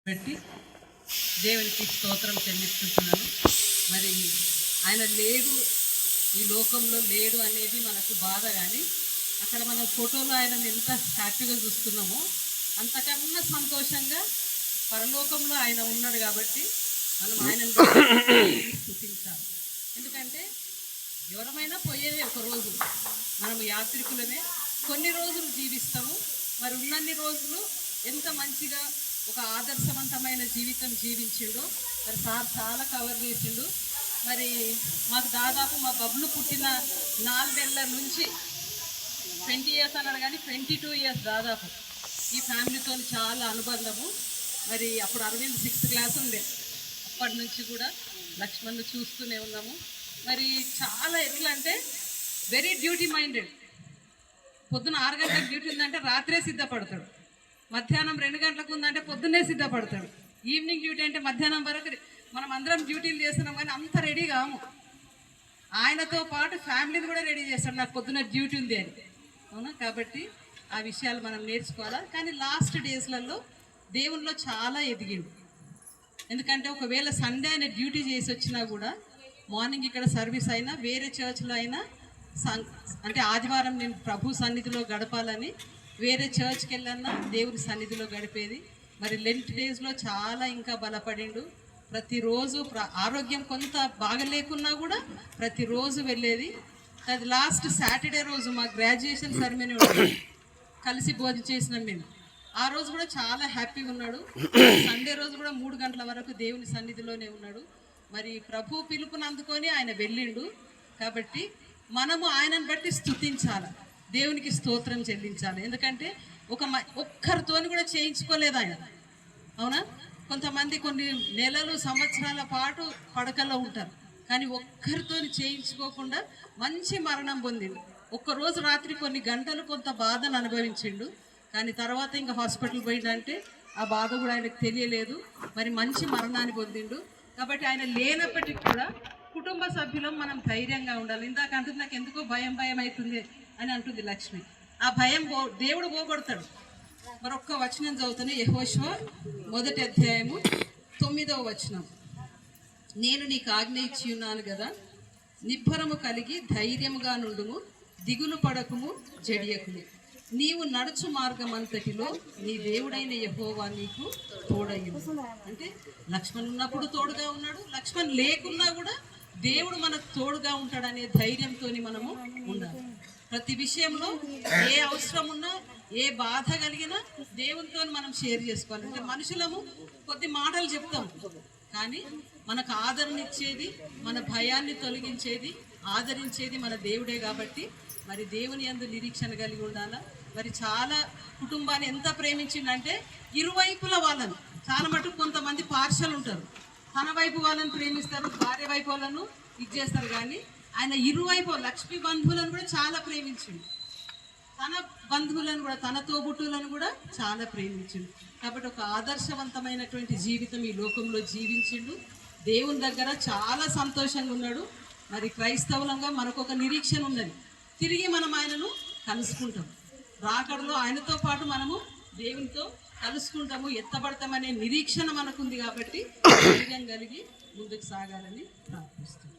పెట్టి దేవునికి స్తోత్రం చెల్లిస్తున్నాను. మరి ఆయన లేడు, ఈ లోకంలో లేడు అనేది మనకు బాధ, కానీ అక్కడ మనం ఫోటోలో ఆయన ఎంత హ్యాపీగా చూస్తున్నామో అంతకన్నా సంతోషంగా పరలోకంలో ఆయన ఉన్నాడు. కాబట్టి మనం ఆయనను స్తుతించాలి. ఎందుకంటే ఎవరమైనా పోయేది ఒకరోజు, మనం యాత్రికులమే, కొన్ని రోజులు జీవిస్తాము. మరి ఉన్నన్ని రోజులు ఎంత మంచిగా ఒక ఆదర్శవంతమైన జీవితం జీవించిండు. మరి సార్ చాలా కవర్ చేసిండు. మరి మాకు దాదాపు మా బబ్లు పుట్టిన 4 నెలల నుంచి 20 years అన్నాడు, కానీ 22 years దాదాపు ఈ ఫ్యామిలీతో చాలా అనుబంధము. మరి అప్పుడు అరవింద్ 6th క్లాస్ ఉండే, అప్పటి నుంచి కూడా లక్ష్మణ్ను చూస్తూనే ఉన్నాము. మరి చాలా ఎట్లా అంటే వెరీ డ్యూటీ మైండెడ్. పొద్దున 6 గంటలకు డ్యూటీ ఉందంటే రాత్రే సిద్ధపడతాడు, మధ్యాహ్నం 2 గంటలకు ఉందంటే పొద్దున్నే సిద్ధపడతాడు, ఈవినింగ్ డ్యూటీ అంటే మధ్యాహ్నం వరకు. మనం అందరం డ్యూటీలు చేస్తున్నాం కానీ అంత రెడీ కాము. ఆయనతో పాటు ఫ్యామిలీని కూడా రెడీ చేస్తాడు, నాకు పొద్దున్న డ్యూటీ ఉంది అని. అవునా? కాబట్టి ఆ విషయాలు మనం నేర్చుకోవాలా. కానీ లాస్ట్ డేస్లలో దేవుల్లో చాలా ఎదిగిండు. ఎందుకంటే ఒకవేళ సండే ఆయన డ్యూటీ చేసి వచ్చినా కూడా మార్నింగ్ ఇక్కడ సర్వీస్ అయినా వేరే చర్చ్లో అయినా అంటే ఆదివారం నేను ప్రభు సన్నిధిలో గడపాలని వేరే చర్చ్కి వెళ్ళన్నా దేవుని సన్నిధిలో గడిపేది. మరి లెంట్ డేస్లో చాలా ఇంకా బలపడిండు. ప్రతిరోజు ఆరోగ్యం కొంత బాగలేకున్నా కూడా ప్రతిరోజు వెళ్ళేది. అది లాస్ట్ సాటర్డే రోజు మా గ్రాడ్యుయేషన్ సెరమనీ ఉంటుంది, కలిసి భోజనం చేసినాం మేము. ఆ రోజు కూడా చాలా హ్యాపీగా ఉన్నాడు. సండే రోజు కూడా 3 గంటల వరకు దేవుని సన్నిధిలోనే ఉన్నాడు. మరి ప్రభు పిలుపుని అందుకొని ఆయన వెళ్ళిండు. కాబట్టి మనము ఆయనను బట్టి స్తుతించాలి, దేవునికి స్తోత్రం చెల్లించాలి. ఎందుకంటే ఒక్కరితోని కూడా చేయించుకోలేదు ఆయన. అవునా? కొంతమంది కొన్ని నెలలు సంవత్సరాల పాటు పడకల్లో ఉంటారు, కానీ ఒక్కరితోని చేయించుకోకుండా మంచి మరణం పొందిండు. ఒక్కరోజు రాత్రి కొన్ని గంటలు కొంత బాధను అనుభవించిండు, కానీ తర్వాత ఇంకా హాస్పిటల్ పోయిందంటే ఆ బాధ కూడా ఆయనకు తెలియలేదు. మరి మంచి మరణాన్ని పొందిండు. కాబట్టి ఆయన లేనప్పటికీ కూడా కుటుంబ సభ్యులం మనం ధైర్యంగా ఉండాలి. ఇందాక అంటుంది నాకు ఎందుకో భయం అవుతుంది అని అంటుంది లక్ష్మి. ఆ భయం దేవుడు పోగొడతాడు. మరొక్క వచనం చదువుతాను, యెహోషువ 1వ అధ్యాయము 9వ వచనం. నేను నీకు ఆజ్ఞ ఇచ్చి ఉన్నాను కదా, నిబ్బరము కలిగి ధైర్యముగా నుండుము, దిగులు పడకుము, జడియకుము. నీవు నడుచు మార్గం అంతటిలో నీ దేవుడైన యెహోవా నీకు తోడయ్యును. అంటే లక్ష్మణ్ ఉన్నప్పుడు తోడుగా ఉన్నాడు, లక్ష్మణ్ లేకున్నా కూడా దేవుడు మనకు తోడుగా ఉంటాడనే ధైర్యంతో మనము ఉండాలి. ప్రతి విషయంలో ఏ అవసరం ఉన్నా, ఏ బాధ కలిగినా దేవునితో మనం షేర్ చేసుకోవాలి. అంటే మనుషులము కొద్ది మాటలు చెప్తాం, కానీ మనకు ఆదరణ ఇచ్చేది, మన భయాన్ని తొలగించేది, ఆదరించేది మన దేవుడే. కాబట్టి మరి దేవుని యందు నిరీక్షణ కలిగి ఉండాలా. మరి చాలా కుటుంబాన్ని ఎంత ప్రేమించిందంటే ఇరువైపుల వాళ్ళను, చాలా మటుకు కొంతమంది పార్షల్ ఉంటారు, తన వైపు వాళ్ళని ప్రేమిస్తారు, భార్య వైపు వాళ్ళను ఇచ్చేస్తారు. కానీ ఆయన ఇరువైపు లక్ష్మీ బంధువులను కూడా చాలా ప్రేమించిండు, తన బంధువులను కూడా, తన తోబుట్టులను కూడా చాలా ప్రేమించిండు. కాబట్టి ఒక ఆదర్శవంతమైనటువంటి జీవితం ఈ లోకంలో జీవించిండు. దేవుని దగ్గర చాలా సంతోషంగా ఉన్నాడు. మరి క్రైస్తవులంగా మనకు ఒక నిరీక్షణ ఉన్నది, తిరిగి మనం ఆయనను కలుసుకుంటాం. రాకడలో ఆయనతో పాటు మనము దేవునితో కలుసుకుంటాము, ఎత్తబడతామనే నిరీక్షణ మనకుంది. కాబట్టి ధైర్యం కలిగి ముందుకు సాగాలని ప్రార్థిస్తున్నాం.